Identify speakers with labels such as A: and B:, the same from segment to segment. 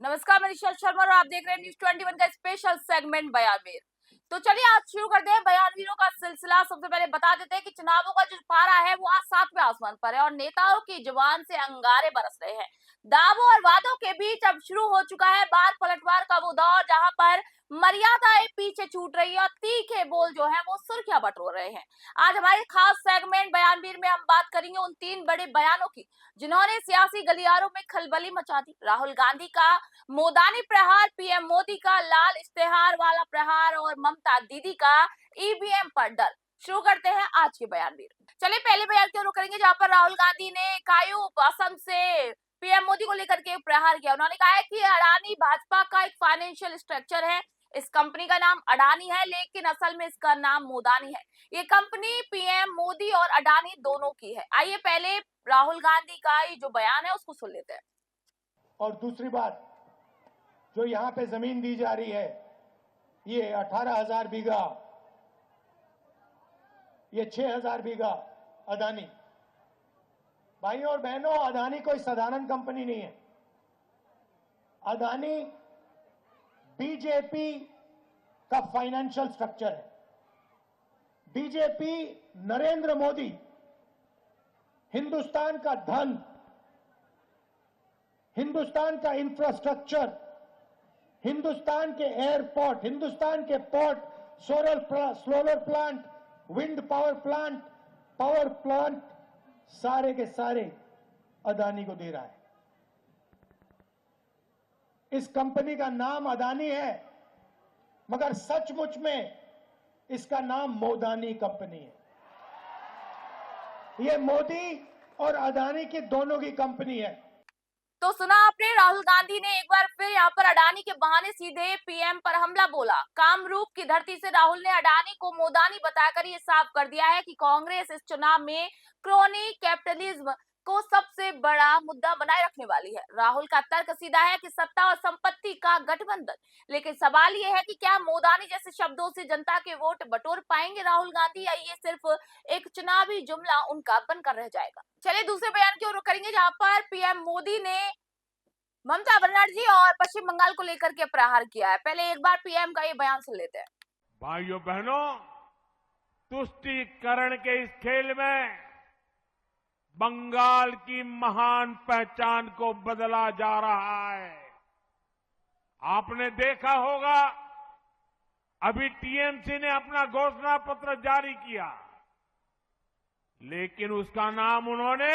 A: नमस्कार, मैं निशा शर्मा और आप देख रहे हैं न्यूज़ 21 का स्पेशल सेगमेंट बयानवीर। तो चलिए आज शुरू करते हैं बयानवीरों का सिलसिला। सबसे पहले बता देते हैं कि चुनावों का जो पारा है वो आज 7वें आसमान पर है और नेताओं की जुबान से अंगारे बरस रहे हैं। दावों और वादों के बीच अब शुरू हो चुका है बार पलटवार का वो दौर, जहां पर मर्यादाएं पीछे छूट रही है और तीखे बोल जो है वो सुर्खियां बटोर रहे हैं। आज हमारे खास सेगमेंट बयानवीर में हम बात करेंगे उन 3 बड़े बयानों की जिन्होंने सियासी गलियारों में खलबली मचा दी। राहुल गांधी का मोदानी प्रहार, पीएम मोदी का लाल इश्तेहार वाला प्रहार और ममता दीदी का ईवीएम पर डर। शुरू करते हैं आज के बयान भी। चलिए पहले बयान की ओर करेंगे, जहां पर राहुल गांधी ने कायूप असम से पीएम मोदी को लेकर के प्रहार किया। उन्होंने कहा है कि अडानी भाजपा का एक फाइनेंशियल स्ट्रक्चर है। इस कंपनी का नाम अडानी है, लेकिन असल में इसका नाम मोदानी है। ये कंपनी पीएम मोदी और अडानी दोनों की है। आइए पहले राहुल गांधी का ये जो बयान है उसको सुन लेते हैं।
B: और दूसरी बात, जो यहाँ पे जमीन दी जा रही है, ये 18,000 बीघा, ये 6,000 बीघा अदानी। भाइयों और बहनों, अदानी कोई साधारण कंपनी नहीं है। अदानी बीजेपी का फाइनेंशियल स्ट्रक्चर है। बीजेपी, नरेंद्र मोदी हिंदुस्तान का धन, हिंदुस्तान का इंफ्रास्ट्रक्चर, हिंदुस्तान के एयरपोर्ट, हिंदुस्तान के port, solar plant, wind power plant सारे के सारे अदानी को दे रहा है। इस कंपनी का नाम अदानी है, मगर सचमुच में इसका नाम मोदानी कंपनी है। यह मोदी और अदानी की दोनों की कंपनी है।
A: तो सुना आपने, राहुल गांधी ने एक बार फिर यहाँ पर अडानी के बहाने सीधे पीएम पर हमला बोला। कामरूप की धरती से राहुल ने अडानी को मोदानी बताकर ये साफ कर दिया है कि कांग्रेस इस चुनाव में क्रोनी कैपिटलिज्म को सबसे बड़ा मुद्दा बनाए रखने वाली है। राहुल का तर्क सीधा है कि सत्ता और संपत्ति का गठबंधन, लेकिन सवाल ये है कि क्या मोदानी जैसे शब्दों से जनता के वोट बटोर पाएंगे राहुल गांधी, या ये सिर्फ एक चुनावी जुमला उनका बनकर रह जाएगा। चलिए दूसरे बयान की ओर करेंगे, जहां पर पीएम मोदी ने ममता बनर्जी और पश्चिम बंगाल को लेकर के प्रहार किया है। पहले एक बार पीएम का ये बयान सुन लेते हैं।
C: भाइयों बहनों, तुष्टीकरण के इस खेल में बंगाल की महान पहचान को बदला जा रहा है। आपने देखा होगा, अभी टीएमसी ने अपना घोषणा पत्र जारी किया, लेकिन उसका नाम उन्होंने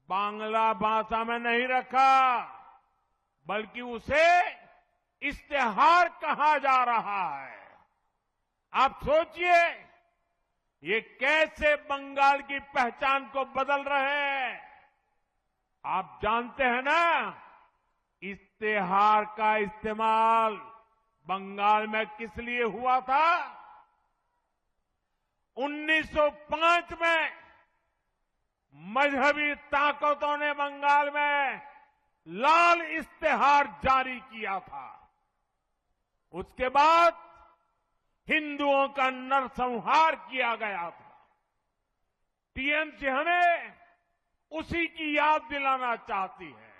C: बांग्ला भाषा में नहीं रखा, बल्कि उसे इश्तेहार कहा जा रहा है। आप सोचिए, ये कैसे बंगाल की पहचान को बदल रहे हैं। आप जानते हैं ना, इश्तेहार का इस्तेमाल बंगाल में किस लिए हुआ था? 1905 में मजहबी ताकतों ने बंगाल में लाल इश्तेहार जारी किया था। उसके बाद हिंदुओं का नरसंहार किया गया था। टीएमसी हमें उसी की याद दिलाना चाहती है।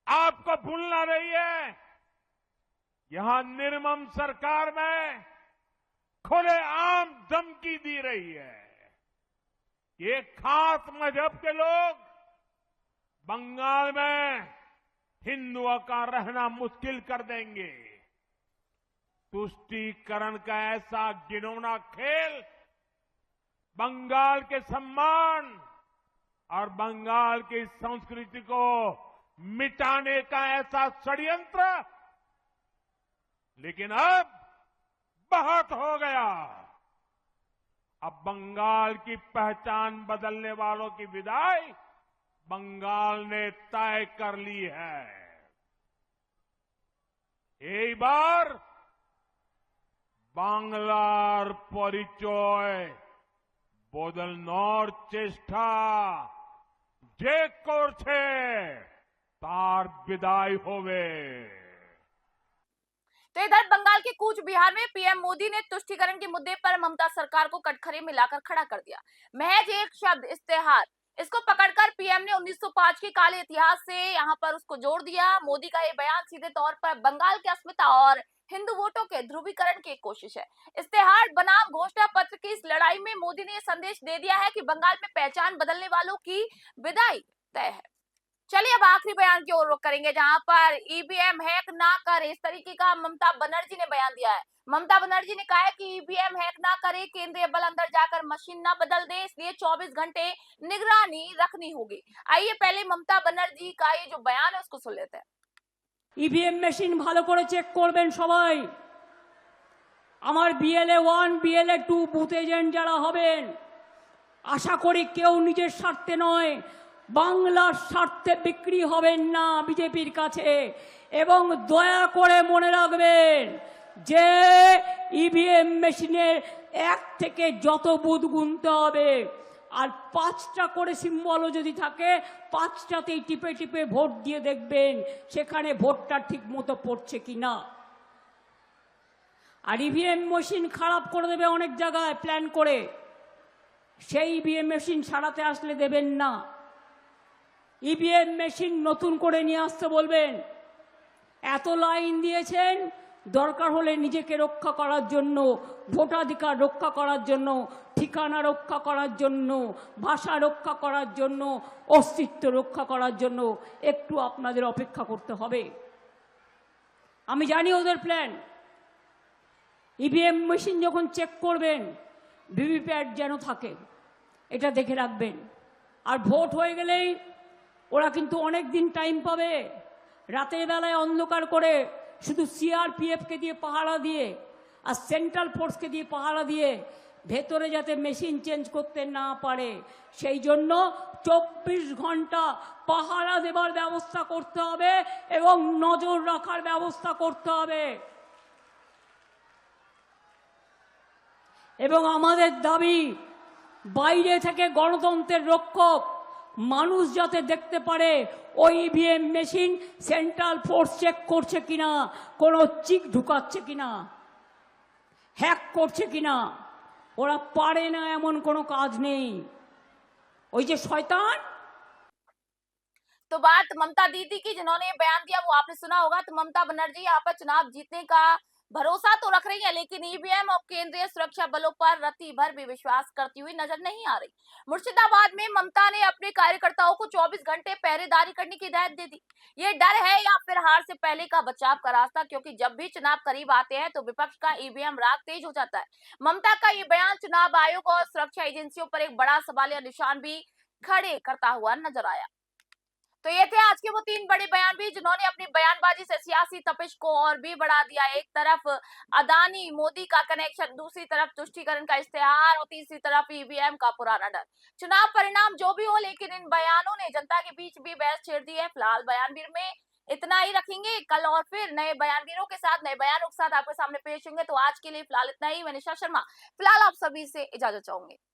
C: आपको भूलना नहीं है, यहां निर्मम सरकार में खुलेआम धमकी दी रही है। ये खास मजहब के लोग बंगाल में हिंदुओं का रहना मुश्किल कर देंगे। तुष्टीकरण का ऐसा घिनौना खेल बंगाल के सम्मान और बंगाल की संस्कृति को मिटाने का ऐसा षड्यंत्र, लेकिन अब बहुत हो गया। अब बंगाल की पहचान बदलने वालों की विदाई बंगाल ने तय कर ली है। এই বার বাংলার পরিচয় বদলানোর চেষ্টা যে করছে তার বিদায় হবে।
A: तो इधर बंगाल के कूच बिहार में पीएम मोदी ने तुष्टीकरण के मुद्दे पर ममता सरकार को कटघरे में लाकर खड़ा कर दिया। महज एक शब्द इश्तेहार इसको पकड़कर पीएम ने 1905 के काले इतिहास से यहाँ पर उसको जोड़ दिया। मोदी का ये बयान सीधे तौर पर बंगाल की अस्मिता और हिंदू वोटों के ध्रुवीकरण की एक कोशिश है। इश्तेहार बनाम घोषणा पत्र की इस लड़ाई में मोदी ने ये संदेश दे दिया है कि बंगाल में पहचान बदलने वालों की विदाई तय है। चलिए अब आखिरी बयान की ओर रुख करेंगे, जहां पर ईवीएम हैक ना करे, इस तरीके का ममता बनर्जी ने बयान दिया है। ममता बनर्जी ने कहा है कि ईवीएम हैक ना करे, केंद्रीय बल अंदर जाकर मशीन ना बदल दे, इसलिए 24 घंटे निगरानी रखनी होगी। आइए पहले ममता बनर्जी का ये जो बयान है उसको सुन लेते हैं।
D: ইভিএম মেশিন ভালো করে চেক করবেন সবাই। আমার বিএলএ 1 বিএলএ 2 বুথ এজেন্ট যারা হবেন, আশা করি কেউ নিজের স্বার্থে নয়, বাংলার স্বার্থে বিক্রি হবেন না বিজেপির কাছে। এবং দয়া করে মনে রাখবেন যে ইভিএম মেশিনের 1 থেকে যত বুথ গুনতে হবে, আর 5টা করে সিম্বলও যদি থাকে 5টাতেই টিপে টিপে ভোট দিয়ে দেখবেন সেখানে ভোটটা ঠিক মতো পড়ছে কিনা। আর ইভিএম মেশিন খারাপ করে দেবে অনেক জায়গায় প্ল্যান করে, সেই ইভিএম মেশিন সারাতে আসলে দেবেন না। ইভিএম মেশিন নতুন করে নিয়ে আসতে বলবেন। এত লাইন দিয়েছেন, দরকার হলে নিজেকে রক্ষা করার জন্য, ভোটাধিকার রক্ষা করার জন্য, ঠিকানা রক্ষা করার জন্য, ভাষা রক্ষা করার জন্য, অস্তিত্ব রক্ষা করার জন্য একটু আপনাদের অপেক্ষা করতে হবে। আমি জানি ওদের প্ল্যান। ইভিএম মেশিন যখন চেক করবেন ভিভিপ্যাট যেন থাকে, এটা দেখে রাখবেন। আর ভোট হয়ে গেলেই ওরা কিন্তু অনেক দিন টাইম পাবে। রাতের বেলায় অন্ধকার করে শুধু সিআরপিএফকে দিয়ে পাহারা দিয়ে আর সেন্ট্রাল ফোর্সকে দিয়ে পাহারা দিয়ে ভেতরে যাতে মেশিন চেঞ্জ করতে না পারে, সেই জন্য 24 ঘন্টা পাহারা দেবার ব্যবস্থা করতে হবে এবং নজর রাখার ব্যবস্থা করতে হবে। এবং আমাদের দাবি, বাইরে থেকে গণতন্ত্রের রক্ষক মানুষ যাতে দেখতে পারে ওই EVM machine central force check করছে কিনা, কোনো চিক ঢুকাচ্ছে কিনা, হ্যাক করছে কিনা। ওরা পারে না, এমন কোনো কাজ নেই। ওই যে শয়তান।
A: तो बात ममता दीदी की जिन्होंने ये बयान दिया वो आपने सुना होगा। तो ममता बनर्जी यहाँ पर चुनाव जीतने का भरोसा तो रख रही है, लेकिन ईवीएम और केंद्रीय सुरक्षा बलों पर रत्ती भर भी विश्वास करती हुई नजर नहीं आ रही। मुर्शिदाबाद में ममता ने अपने कार्यकर्ताओं को 24 घंटे पहरेदारी करने की हिदायत दे दी। ये डर है या फिर हार से पहले का बचाव का रास्ता, क्योंकि जब भी चुनाव करीब आते हैं तो विपक्ष का ईवीएम राग तेज हो जाता है। ममता का ये बयान चुनाव आयोग और सुरक्षा एजेंसियों पर एक बड़ा सवालिया निशान भी खड़े करता हुआ नजर आया। तो ये थे आज के वो 3 बड़े बयान भी जिन्होंने अपनी बयानबाजी से सियासी तपिश को और भी बढ़ा दिया। एक तरफ अदानी मोदी का कनेक्शन, दूसरी तरफ तुष्टीकरण का इश्तेहार और तीसरी तरफ ईवीएम का पुराना डर। चुनाव परिणाम जो भी हो, लेकिन इन बयानों ने जनता के बीच भी बहस छेड़ दी है। फिलहाल बयानवीर में इतना ही रखेंगे, कल और फिर नए बयानवीरों के साथ, नए बयानों के साथ आपके सामने पेश होंगे। तो आज के लिए फिलहाल इतना ही। मैं निशा शर्मा फिलहाल आप सभी से इजाजत चाहूंगी।